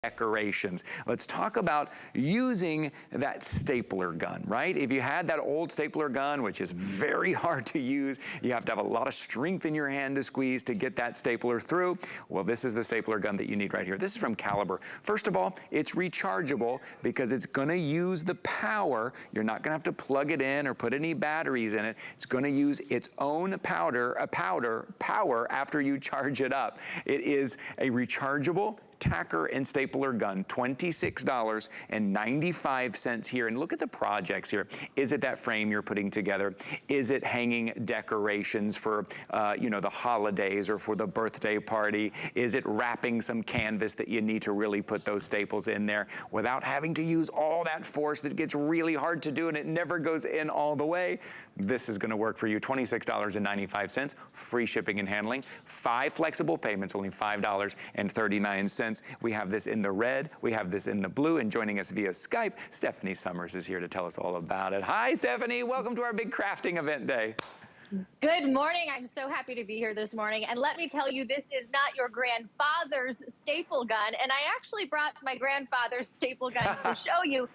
decorations. Let's talk about using that stapler gun, right? If you had that old stapler gun, which is very hard to use, you have to have a lot of strength in your hand to squeeze to get that stapler through. Well, this is the stapler gun that you need right here. This is from Caliber. First of all, it's rechargeable because it's gonna use the power. You're not gonna have to plug it in or put any batteries in it. It's gonna use its own power after you charge it up. It is a rechargeable tacker and stapler gun, $26.95 here. And look at the projects here. Is it that frame you're putting together? Is it hanging decorations for, you know, the holidays or for the birthday party? Is it wrapping some canvas that you need to really put those staples in there without having to use all that force that gets really hard to do and it never goes in all the way? This is gonna work for you, $26.95, free shipping and handling, 5 flexible payments, only $5.39. We have this in the red, we have this in the blue, and joining us via Skype, Stephanie Summers is here to tell us all about it. Hi, Stephanie, welcome to our big crafting event day. Good morning. I'm so happy to be here this morning. And let me tell you, this is not your grandfather's staple gun. And I actually brought my grandfather's staple gun to show you.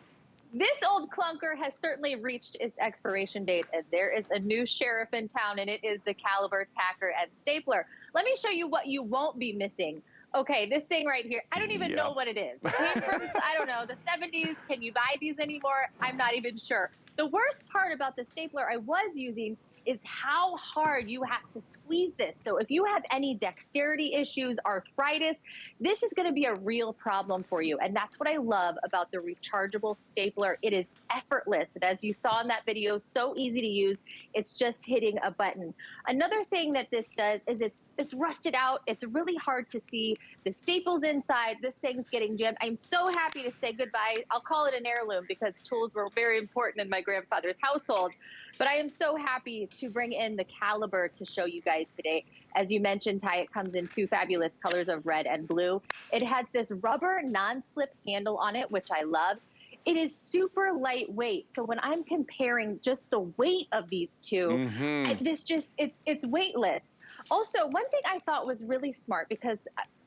This old clunker has certainly reached its expiration date, and there is a new sheriff in town, and it is the Caliber Tacker and Stapler. Let me show you what you won't be missing. Okay, this thing right here, I don't even know what it is. It came from, I don't know, the 70s. Can you buy these anymore? I'm not even sure. The worst part about the stapler I was using is how hard you have to squeeze this. So if you have any dexterity issues, arthritis, this is gonna be a real problem for you. And that's what I love about the rechargeable stapler. It is effortless. And as you saw in that video, so easy to use. It's just hitting a button. Another thing that this does is it's rusted out. It's really hard to see the staples inside. This thing's getting jammed. I'm so happy to say goodbye. I'll call it an heirloom because tools were very important in my grandfather's household. But I am so happy to bring in the Caliber to show you guys today. As you mentioned, Ty, it comes in 2 fabulous colors of red and blue. It has this rubber non-slip handle on it, which I love. It is super lightweight. So when I'm comparing just the weight of these two, it's weightless. Also, one thing I thought was really smart, because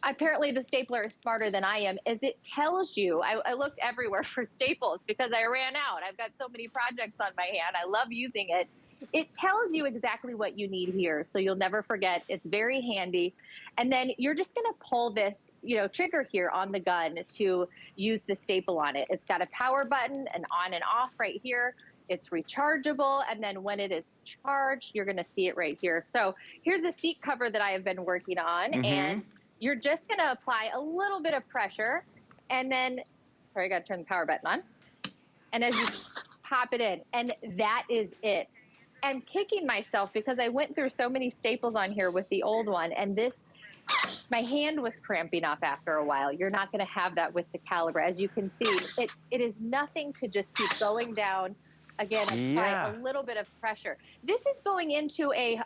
apparently the stapler is smarter than I am, is it tells you, I looked everywhere for staples because I ran out. I've got so many projects on my hand. I love using it. It tells you exactly what you need here, so you'll never forget. It's very handy. And then you're just gonna pull this, you know, trigger here on the gun to use the staple on it. It's got a power button, an on and off right here. It's rechargeable, and then when it is charged, you're gonna see it right here. So here's a seat cover that I have been working on, and you're just gonna apply a little bit of pressure, and then, sorry, I gotta turn the power button on. And as you pop it in, and that is it. I'm kicking myself because I went through so many staples on here with the old one, and this, my hand was cramping up after a while. You're not gonna have that with the Caliber. As you can see, it is nothing to just keep going down. Again, apply a little bit of pressure. This is going into a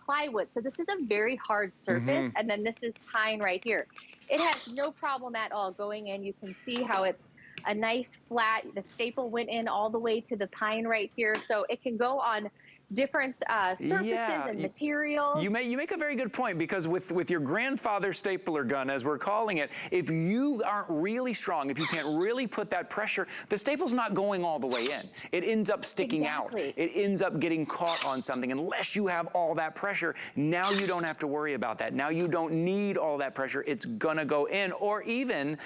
plywood, so this is a very hard surface, and then this is pine right here. It has no problem at all going in. You can see how it's a nice flat, the staple went in all the way to the pine right here, so it can go on different surfaces and materials. You make a very good point, because with your grandfather's stapler gun, as we're calling it, if you aren't really strong, if you can't really put that pressure, the staple's not going all the way in. It ends up sticking out. It ends up getting caught on something. Unless you have all that pressure, now you don't have to worry about that. Now you don't need all that pressure. It's gonna go in. Or even,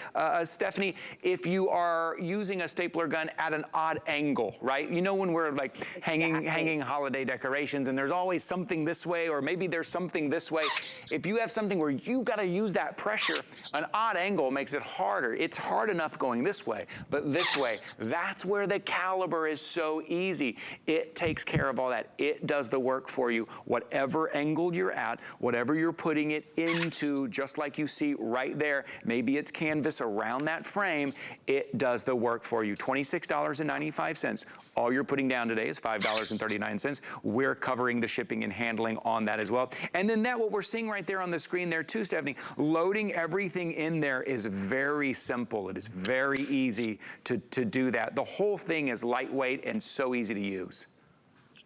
Stephanie, if you are using a stapler gun at an odd angle, right? You know, when we're like hanging holiday decorations and there's always something this way, or maybe there's something this way. If you have something where you got to use that pressure, an odd angle makes it harder. It's hard enough going this way, but this way, that's where the Caliber is so easy. It takes care of all that. It does the work for you. Whatever angle you're at, whatever you're putting it into, just like you see right there, maybe it's canvas around that frame, it does the work for you. $26.95. All you're putting down today is $5.39. We're covering the shipping and handling on that as well. And then what we're seeing right there on the screen there too, Stephanie, loading everything in there is very simple. It is very easy to do that. The whole thing is lightweight and so easy to use.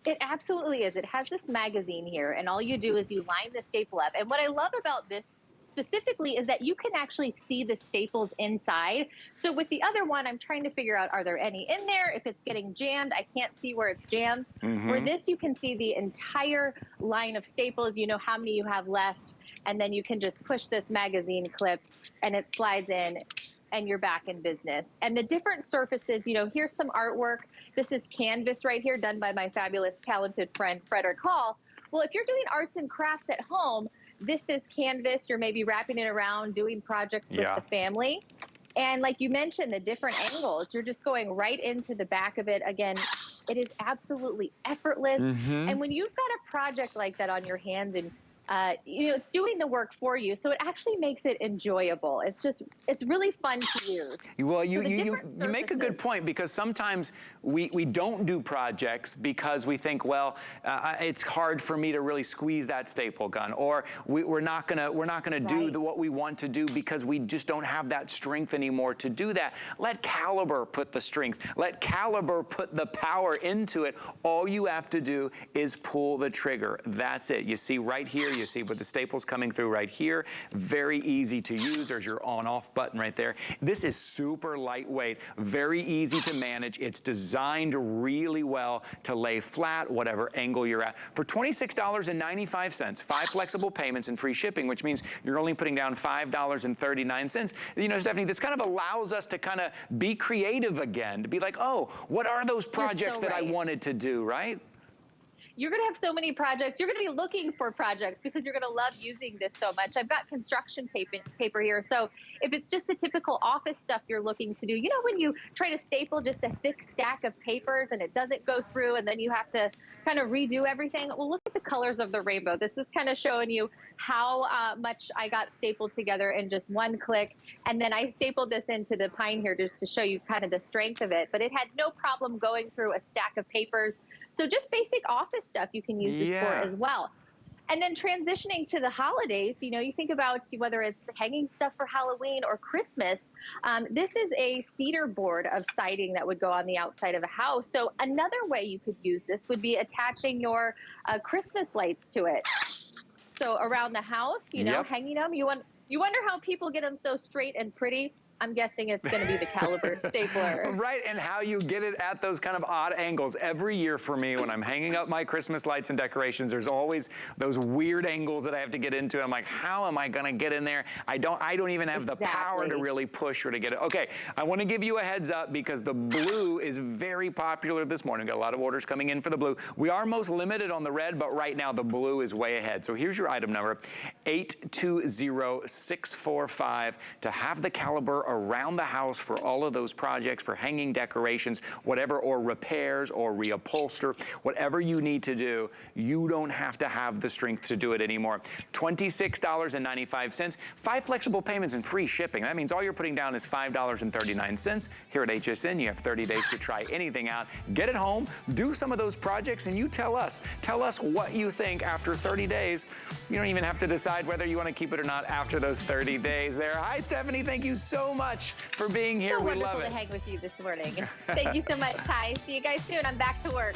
It absolutely is. It has this magazine here, and all you do is you line the staple up. And what I love about this specifically is that you can actually see the staples inside. So with the other one, I'm trying to figure out, are there any in there? If it's getting jammed, I can't see where it's jammed. For this, you can see the entire line of staples. You know how many you have left, and then you can just push this magazine clip and it slides in and you're back in business. And the different surfaces, you know, here's some artwork. This is canvas right here, done by my fabulous, talented friend, Frederick Hall. Well, if you're doing arts and crafts at home, this is canvas. You're maybe wrapping it around, doing projects with the family. And like you mentioned, the different angles, you're just going right into the back of it. Again, it is absolutely effortless. And when you've got a project like that on your hands and you know, it's doing the work for you, so it actually makes it enjoyable. It's really fun to use. Well, you make a good point, because sometimes we don't do projects because we think, well, it's hard for me to really squeeze that staple gun, or we're not gonna do what we want to do because we just don't have that strength anymore to do that. Let Caliber put the strength. Let Caliber put the power into it. All you have to do is pull the trigger. That's it. You see right here. You see with the staples coming through right here. Very easy to use. There's your on-off button right there. This is super lightweight, very easy to manage. It's designed really well to lay flat, whatever angle you're at. For $26.95, 5 flexible payments and free shipping, which means you're only putting down $5.39. You know, Stephanie, this kind of allows us to kind of be creative again, to be like, oh, what are those projects that I wanted to do, right? You're going to have so many projects. You're going to be looking for projects because you're going to love using this so much. I've got construction paper here. So if it's just the typical office stuff you're looking to do, you know, when you try to staple just a thick stack of papers and it doesn't go through and then you have to kind of redo everything. Well, look at the colors of the rainbow. This is kind of showing you how much I got stapled together in just one click. And then I stapled this into the pine here just to show you kind of the strength of it. But it had no problem going through a stack of papers. So just basic office stuff you can use this for as well. And then transitioning to the holidays, you know, you think about whether it's hanging stuff for Halloween or Christmas. This is a cedar board of siding that would go on the outside of a house. So another way you could use this would be attaching your Christmas lights to it. So around the house, you know, hanging them. You wonder how people get them so straight and pretty. I'm guessing it's going to be the Caliber stapler. Right, and how you get it at those kind of odd angles. Every year for me, when I'm hanging up my Christmas lights and decorations, there's always those weird angles that I have to get into. I'm like, how am I going to get in there? I don't even have the power to really push or to get it. Okay, I want to give you a heads up because the blue is very popular this morning. Got a lot of orders coming in for the blue. We are most limited on the red, but right now the blue is way ahead. So here's your item number, 820645, to have the Caliber around the house for all of those projects, for hanging decorations, whatever, or repairs or reupholster, whatever you need to do. You don't have to have the strength to do it anymore. $26.95, 5 flexible payments and free shipping. That means all you're putting down is $5.39. Here at HSN, you have 30 days to try anything out. Get it home, do some of those projects, and you tell us what you think after 30 days. You don't even have to decide whether you want to keep it or not after those 30 days there. Hi, Stephanie. Thank you so much for being here. We love it. So wonderful to hang with you this morning. Thank you so much, Ty. See you guys soon. I'm back to work.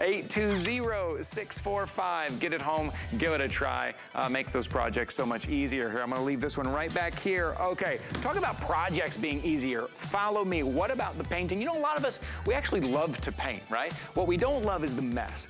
820645. Get it home. Give it a try. Make those projects so much easier. Here, I'm going to leave this one right back here. Okay, talk about projects being easier. Follow me. What about the painting? You know, a lot of us, we actually love to paint, right? What we don't love is the mess.